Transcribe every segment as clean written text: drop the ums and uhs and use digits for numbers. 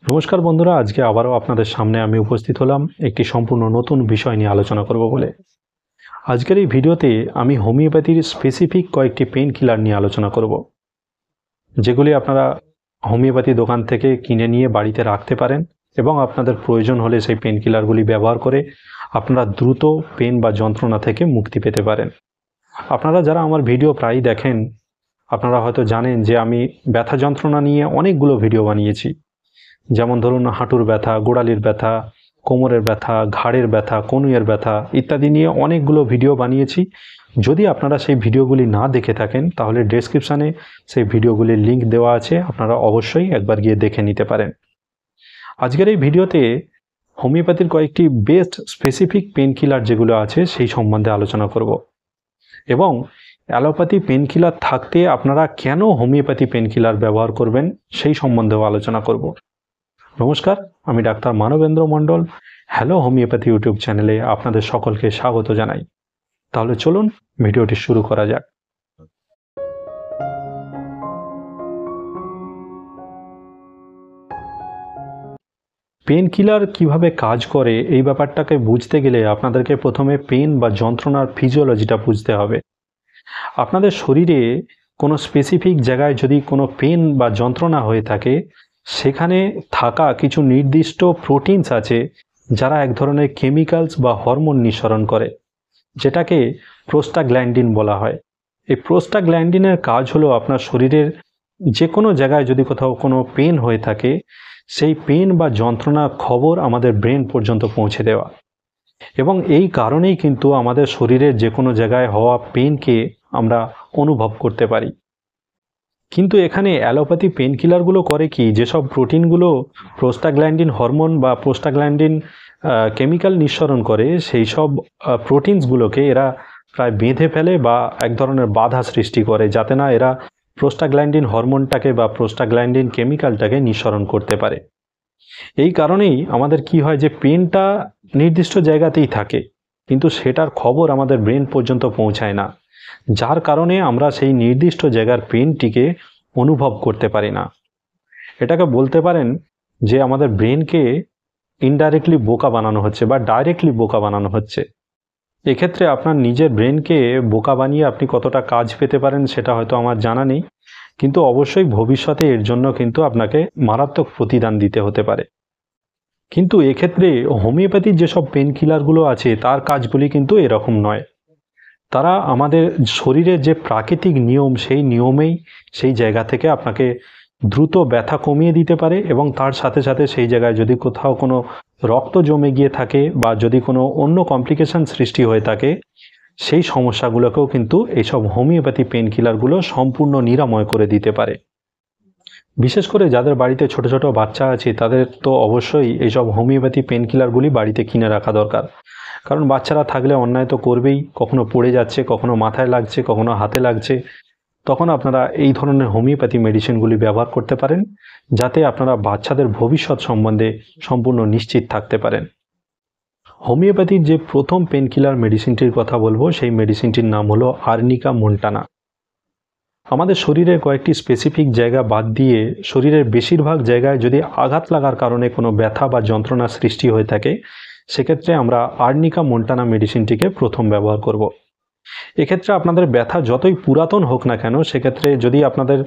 নমস্কার বন্ধুরা, আজকে আবারও আপনাদের সামনে আমি উপস্থিত হলাম একটি সম্পূর্ণ নতুন বিষয় নিয়ে আলোচনা করব বলে। আজকের এই ভিডিওতে আমি হোমিওপ্যাথির স্পেসিফিক কয়েকটি পেন কিলার নিয়ে আলোচনা করব, যেগুলি আপনারা হোমিওপ্যাথি দোকান থেকে কিনে নিয়ে বাড়িতে রাখতে পারেন এবং আপনাদের প্রয়োজন হলে সেই পেন কিলারগুলি ব্যবহার করে আপনারা দ্রুত পেন বা যন্ত্রণা থেকে মুক্তি পেতে পারেন। আপনারা যারা আমার ভিডিও প্রায়ই দেখেন, আপনারা হয়তো জানেন যে আমি ব্যথা যন্ত্রণা নিয়ে অনেকগুলো ভিডিও বানিয়েছি। যেমন ধরুন হাঁটুর ব্যথা, গোড়ালির ব্যথা, কোমরের ব্যথা, ঘাড়ের ব্যথা, কনুইয়ের ব্যথা ইত্যাদি নিয়ে অনেকগুলো ভিডিও বানিয়েছি। যদি আপনারা সেই ভিডিওগুলি না দেখে থাকেন তাহলে ডেসক্রিপশানে সেই ভিডিওগুলির লিঙ্ক দেওয়া আছে, আপনারা অবশ্যই একবার গিয়ে দেখে নিতে পারেন। আজকের এই ভিডিওতে হোমিওপ্যাথির কয়েকটি বেস্ট স্পেসিফিক পেন কিলার যেগুলো আছে সেই সম্বন্ধে আলোচনা করব এবং অ্যালোপ্যাথি পেন কিলার থাকতে আপনারা কেন হোমিওপ্যাথি পেন কিলার ব্যবহার করবেন সেই সম্বন্ধেও আলোচনা করব। নমস্কার, আমি ডাক্তার মানবেন্দ্র মণ্ডল। হ্যালো হোমিওপ্যাথি ইউটিউব চ্যানেলে আপনাদের সকলকে স্বাগত জানাই। তাহলে চলুন ভিডিওটি শুরু করা যাক। পেন কিলার কীভাবে কাজ করে এই ব্যাপারটাকে বুঝতে গেলে আপনাদেরকে প্রথমে পেন বা যন্ত্রণার ফিজিওলজিটা বুঝতে হবে। আপনাদের শরীরে কোনো স্পেসিফিক জায়গায় যদি কোনো পেন বা যন্ত্রণা হয়ে থাকে, সেখানে থাকা কিছু নির্দিষ্ট প্রোটিনস আছে যারা এক ধরনের কেমিক্যালস বা হরমোন নিঃসরণ করে, যেটাকে প্রোস্টাগ্ল্যান্ডিন বলা হয়। এই প্রোস্টাগ্ল্যান্ডিনের কাজ হলো আপনার শরীরের যে কোনো জায়গায় যদি কোথাও কোনো পেন হয়ে থাকে, সেই পেন বা যন্ত্রণার খবর আমাদের ব্রেন পর্যন্ত পৌঁছে দেওয়া। এবং এই কারণেই কিন্তু আমাদের শরীরের যে কোনো জায়গায় হওয়া পেনকে আমরা অনুভব করতে পারি। কিন্তু এখানে অ্যালোপ্যাথি পেন কিলারগুলো করে কি, যেসব প্রোটিনগুলো প্রোস্টাগ্ল্যান্ডিন হরমোন বা প্রোস্টাগ্ল্যান্ডিন কেমিক্যাল নিঃসরণ করে, সেই সব প্রোটিনসগুলোকে এরা প্রায় বেঁধে ফেলে বা এক ধরনের বাধা সৃষ্টি করে, যাতে না এরা প্রোস্টাগ্ল্যান্ডিন হরমোনটাকে বা প্রোস্টাগ্ল্যান্ডিন কেমিক্যালটাকে নিঃসরণ করতে পারে। এই কারণেই আমাদের কি হয় যে পেনটা নির্দিষ্ট জায়গাতেই থাকে, কিন্তু সেটার খবর আমাদের ব্রেন পর্যন্ত পৌঁছায় না, যার কারণে আমরা সেই নির্দিষ্ট জায়গার পেনটিকে অনুভব করতে পারি না। এটাকে বলতে পারেন যে আমাদের ব্রেনকে ইনডাইরেক্টলি বোকা বানানো হচ্ছে বা ডাইরেক্টলি বোকা বানানো হচ্ছে। এক্ষেত্রে আপনার নিজের ব্রেনকে বোকা বানিয়ে আপনি কতটা কাজ পেতে পারেন সেটা হয়তো আমার জানা নেই, কিন্তু অবশ্যই ভবিষ্যতে এর জন্য কিন্তু আপনাকে মারাত্মক প্রতিদান দিতে হতে পারে। কিন্তু এক্ষেত্রে হোমিওপ্যাথির যেসব পেন কিলারগুলো আছে তার কাজগুলি কিন্তু এরকম নয়। তারা আমাদের শরীরের যে প্রাকৃতিক নিয়ম, সেই নিয়মেই সেই জায়গা থেকে আপনাকে দ্রুত ব্যথা কমিয়ে দিতে পারে এবং তার সাথে সাথে সেই জায়গায় যদি কোথাও কোনো রক্ত জমে গিয়ে থাকে বা যদি কোনো অন্য কমপ্লিকেশন সৃষ্টি হয়ে থাকে, সেই সমস্যাগুলোকেও কিন্তু এইসব হোমিওপ্যাথি পেন কিলারগুলো সম্পূর্ণ নিরাময় করে দিতে পারে। বিশেষ করে যাদের বাড়িতে ছোট ছোট বাচ্চা আছে তাদের তো অবশ্যই এইসব হোমিওপ্যাথি পেন কিলারগুলি বাড়িতে কিনে রাখা দরকার, কারণ বাচ্চারা থাকলে অন্যায় তো করবেই, কখনো পড়ে যাচ্ছে, কখনো মাথায় লাগছে, কখনো হাতে লাগছে। তখন আপনারা এই ধরনের হোমিওপ্যাথি মেডিসিনগুলি ব্যবহার করতে পারেন, যাতে আপনারা বাচ্চাদের ভবিষ্যৎ সম্বন্ধে সম্পূর্ণ নিশ্চিত থাকতে পারেন। হোমিওপ্যাথির যে প্রথম পেন কিলার মেডিসিনটির কথা বলবো, সেই মেডিসিনটির নাম হলো আর্নিকা মন্টানা। আমাদের শরীরের কয়েকটি স্পেসিফিক জায়গা বাদ দিয়ে শরীরের বেশিরভাগ জায়গায় যদি আঘাত লাগার কারণে কোনো ব্যথা বা যন্ত্রণা সৃষ্টি হয়ে থাকে, সেক্ষেত্রে আমরা আর্নিকা মন্টানা মেডিসিনটিকে প্রথম ব্যবহার করব। এক্ষেত্রে আপনাদের ব্যথা যতই পুরাতন হোক না কেন, সেক্ষেত্রে যদি আপনাদের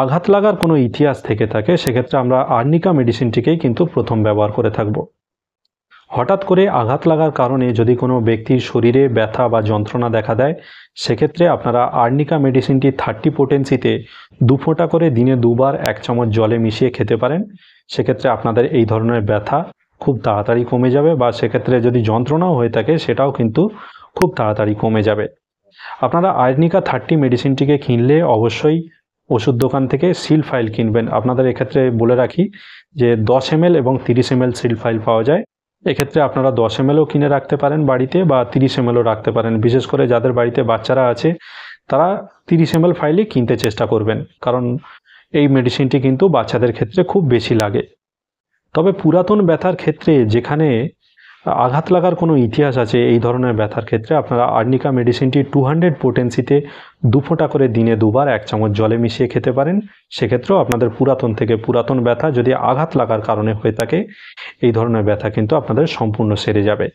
আঘাত লাগার কোনো ইতিহাস থেকে থাকে, সেক্ষেত্রে আমরা আর্নিকা মেডিসিনটিকেই কিন্তু প্রথম ব্যবহার করে থাকব। হঠাৎ করে আঘাত লাগার কারণে যদি কোনো ব্যক্তির শরীরে ব্যথা বা যন্ত্রণা দেখা দেয়, সেক্ষেত্রে আপনারা আর্নিকা মেডিসিনটি 30 পোটেন্সিতে 2 ফোঁটা করে দিনে 2 বার 1 চামচ জলে মিশিয়ে খেতে পারেন। সেক্ষেত্রে আপনাদের এই ধরনের ব্যথা খুব তাড়াতাড়ি কমে যাবে, বা সেক্ষেত্রে যদি যন্ত্রণাও হয়ে থাকে সেটাও কিন্তু খুব তাড়াতাড়ি কমে যাবে। আপনারা আর্নিকা 30 মেডিসিনটিকে কিনলে অবশ্যই ওষুধ দোকান থেকে সিল ফাইল কিনবেন। আপনাদের এক্ষেত্রে বলে রাখি যে 10 ml এবং 30 ml সিল ফাইল পাওয়া যায়। এক্ষেত্রে আপনারা 10 mlও কিনে রাখতে পারেন বাড়িতে, বা 30 mlও রাখতে পারেন। বিশেষ করে যাদের বাড়িতে বাচ্চারা আছে তারা 30 ml ফাইলই কিনতে চেষ্টা করবেন, কারণ এই মেডিসিনটি কিন্তু বাচ্চাদের ক্ষেত্রে খুব বেশি লাগে। তবে পুরাতন ব্যথার ক্ষেত্রে যেখানে আঘাত লাগার কোনো ইতিহাস আছে এই ধরনের ব্যথার ক্ষেত্রে, আপনারা আর্নিকা মেডিসিনটি 200 পোটেন্সিতে 2 ফোঁটা করে দিনে 2 বার 1 চামচ জলে মিশিয়ে খেতে পারেন। সেক্ষেত্রেও আপনাদের পুরাতন থেকে পুরাতন ব্যথা যদি আঘাত লাগার কারণে হয়ে থাকে, এই ধরনের ব্যথা কিন্তু আপনাদের সম্পূর্ণ সেরে যাবে।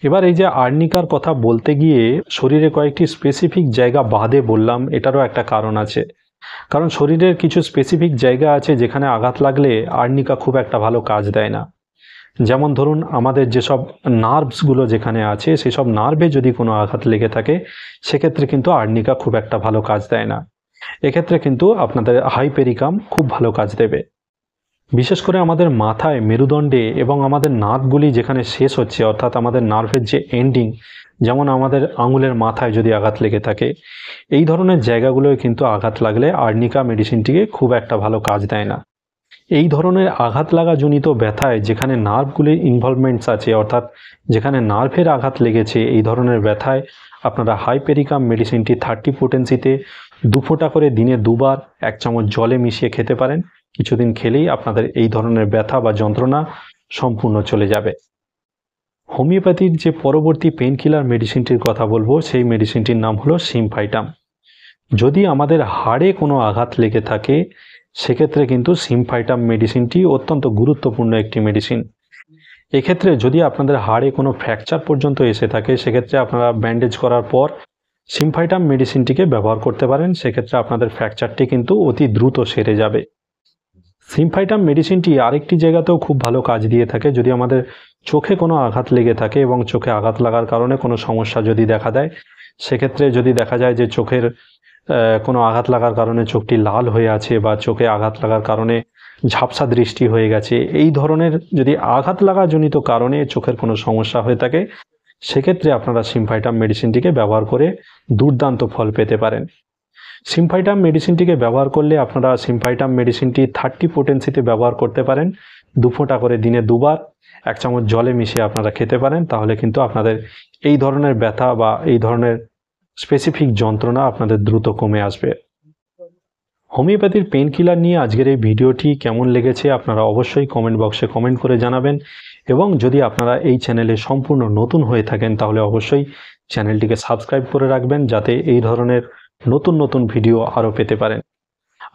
এবার এই যে আর্নিকার কথা বলতে গিয়ে শরীরে কয়েকটি স্পেসিফিক জায়গা বাদে বললাম, এটারও একটা কারণ আছে। কারণ শরীরের কিছু স্পেসিফিক জায়গা আছে যেখানে আঘাত লাগলে আর্নিকা খুব একটা ভালো কাজ দেয় না। যেমন ধরুন, আমাদের যেসব নার্ভসগুলো যেখানে আছে, সেসব নার্ভে যদি কোনো আঘাত লেগে থাকে, সেক্ষেত্রে কিন্তু আর্নিকা খুব একটা ভালো কাজ দেয় না। এক্ষেত্রে কিন্তু আপনাদের হাইপেরিকাম খুব ভালো কাজ দেবে। বিশেষ করে আমাদের মাথায়, মেরুদণ্ডে এবং আমাদের নার্ভগুলি যেখানে শেষ হচ্ছে, অর্থাৎ আমাদের নার্ভের যে এন্ডিং, যেমন আমাদের আঙুলের মাথায় যদি আঘাত লেগে থাকে, এই ধরনের জায়গাগুলোয় কিন্তু আঘাত লাগলে আর্নিকা মেডিসিনটিকে খুব একটা ভালো কাজ দেয় না। এই ধরনের আঘাত লাগাজনিত ব্যথায় যেখানে নার্ভগুলির ইনভলভমেন্টস আছে, অর্থাৎ যেখানে নার্ভের আঘাত লেগেছে, এই ধরনের ব্যথায় আপনারা হাইপেরিকাম মেডিসিনটি 30 পোটেন্সিতে 2 ফোঁটা করে দিনে 2 বার 1 চামচ জলে মিশিয়ে খেতে পারেন। কিছুদিন খেলেই আপনাদের এই ধরনের ব্যথা বা যন্ত্রণা সম্পূর্ণ চলে যাবে। হোমিওপ্যাথির যে পরবর্তী পেন কিলার মেডিসিনটির কথা বলবো, সেই মেডিসিনটির নাম হলো সিমফাইটাম। যদি আমাদের হাড়ে কোনো আঘাত লেগে থাকে, সেক্ষেত্রে কিন্তু সিমফাইটাম মেডিসিনটি অত্যন্ত গুরুত্বপূর্ণ একটি মেডিসিন। এক্ষেত্রে যদি আপনাদের হাড়ে কোনো ফ্র্যাকচার পর্যন্ত এসে থাকে, সেক্ষেত্রে আপনারা ব্যান্ডেজ করার পর সিমফাইটাম মেডিসিনটিকে ব্যবহার করতে পারেন। সেক্ষেত্রে আপনাদের ফ্র্যাকচারটি কিন্তু অতি দ্রুত সেরে যাবে। সিমফাইটাম মেডিসিনটি আরেকটি জায়গাতেও খুব ভালো কাজ দিয়ে থাকে। যদি আমাদের চোখে কোনো আঘাত লেগে থাকে এবং চোখে আঘাত লাগার কারণে কোনো সমস্যা যদি দেখা দেয়, সেক্ষেত্রে যদি দেখা যায় যে চোখের কোনো আঘাত লাগার কারণে চোখটি লাল হয়ে আছে বা চোখে আঘাত লাগার কারণে ঝাপসা দৃষ্টি হয়ে গেছে, এই ধরনের যদি আঘাত লাগাজনিত কারণে চোখের কোনো সমস্যা হয়ে থাকে, সেক্ষেত্রে আপনারা সিমফাইটাম মেডিসিনটিকে ব্যবহার করে দুর্দান্ত ফল পেতে পারেন। সিমফাইটাম মেডিসিনটিকে ব্যবহার করলে আপনারা সিমফাইটাম মেডিসিনটি 30 পোটেন্সিতে ব্যবহার করতে পারেন। 2 ফোঁটা করে দিনে 2 বার 1 চামচ জলে মিশিয়ে আপনারা খেতে পারেন। তাহলে কিন্তু আপনাদের এই ধরনের ব্যথা বা এই ধরনের স্পেসিফিক যন্ত্রণা আপনাদের দ্রুত কমে আসবে। হোমিওপ্যাথির পেন কিলার নিয়ে আজকের এই ভিডিওটি কেমন লেগেছে আপনারা অবশ্যই কমেন্ট বক্সে কমেন্ট করে জানাবেন, এবং যদি আপনারা এই চ্যানেলে সম্পূর্ণ নতুন হয়ে থাকেন, তাহলে অবশ্যই চ্যানেলটিকে সাবস্ক্রাইব করে রাখবেন, যাতে এই ধরনের নতুন নতুন ভিডিও আরও পেতে পারেন।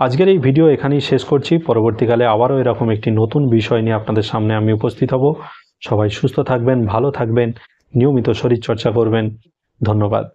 আজকের এই ভিডিও এখানেই শেষ করছি। পরবর্তীকালে আবারও এরকম একটি নতুন বিষয় নিয়ে আপনাদের সামনে আমি উপস্থিত হব। সবাই সুস্থ থাকবেন, ভালো থাকবেন, নিয়মিত শরীরচর্চা করবেন। ধন্যবাদ।